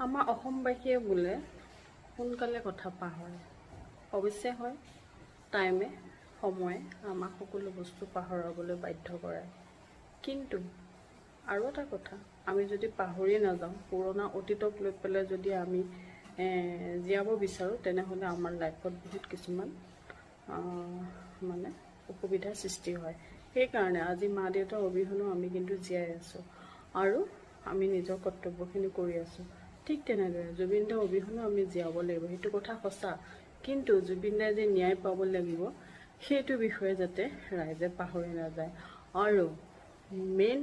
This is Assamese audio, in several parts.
আমাৰ অসমবাসীয়ে বোলে সোনকালে কথা পাহৰে। অৱশ্যে হয়, টাইমে সময়ে আমাক সকলো বস্তু পাহৰাবলৈ বাধ্য কৰায়। কিন্তু আৰু এটা কথা, আমি যদি পাহৰি নাযাওঁ, পুৰণা অতীতক লৈ পেলাই যদি আমি জীয়াব বিচাৰোঁ, তেনেহ'লে আমাৰ লাইফত বহুত কিছুমান মানে অসুবিধাৰ সৃষ্টি হয়। সেইকাৰণে আজি মা দেউতাৰ অবিহনেও আমি কিন্তু জীয়াই আছোঁ আৰু আমি নিজৰ কৰ্তব্যখিনি কৰি আছোঁ। ঠিক তেনেদৰে জুবিন দাৰ অবিহনেও আমি জীয়াব লাগিব, সেইটো কথা সঁচা। কিন্তু জুবিন দাই যে ন্যায় পাব লাগিব, সেইটো বিষয়ে যাতে ৰাইজে পাহৰি নাযায়। আৰু মেইন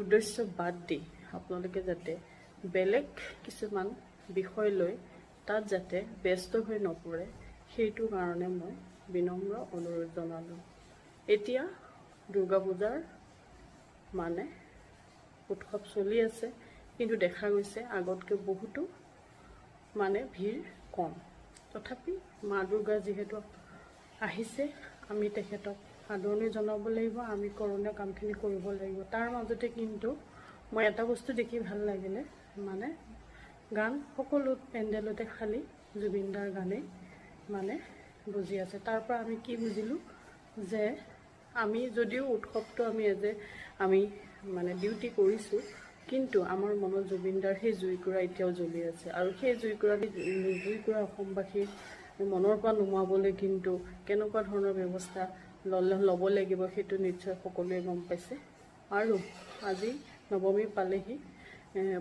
উদ্দেশ্য বাদ দি আপোনালোকে যাতে বেলেগ কিছুমান বিষয় লৈ তাত যাতে ব্যস্ত হৈ নপৰে, সেইটো কাৰণে মই বিনম্ৰ অনুৰোধ জনালোঁ। এতিয়া দুৰ্গা পূজাৰ মানে উৎসৱ চলি আছে, কিন্তু দেখা গৈছে আগতকৈ বহুতো মানে ভিৰ কম। তথাপি মা দুৰ্গা যিহেতু আহিছে, আমি তেখেতক আদৰণি জনাব লাগিব, আমি কৰণীয় কামখিনি কৰিব লাগিব। তাৰ মাজতে কিন্তু মই এটা বস্তু দেখি ভাল লাগিলে, মানে গান সকলো পেণ্ডেলতে খালী জুবিন দাৰ গানেই মানে বুজি আছে। তাৰ পৰা আমি কি বুজিলোঁ যে আমি যদিও উৎসৱটো আমি মানে ডিউটি কৰিছোঁ, কিন্তু আমাৰ মনত জুবিনদাৰ সেই জুইকুৰা এতিয়াও জ্বলি আছে। আৰু সেই জুইকুৰা অসমবাসীৰ মনৰ পৰা নুমাবলৈ কিন্তু কেনেকুৱা ধৰণৰ ব্যৱস্থা ল'ব লাগিব, সেইটো নিশ্চয় সকলোৱে গম পাইছে। আৰু আজি নৱমী পালেহি,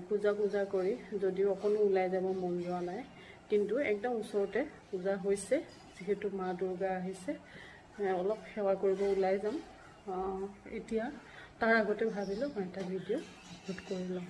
পূজা কৰি যদিও অকণো ওলাই যাব মন যোৱা নাই, কিন্তু একদম ওচৰতে পূজা হৈছে, যিহেতু মা দুৰ্গা আহিছে, অলপ সেৱা কৰিব ওলাই যাম। এতিয়া তাৰ আগতে ভাবিলোঁ মই এটা ভিডিঅ' শ্বুট কৰি লওঁ।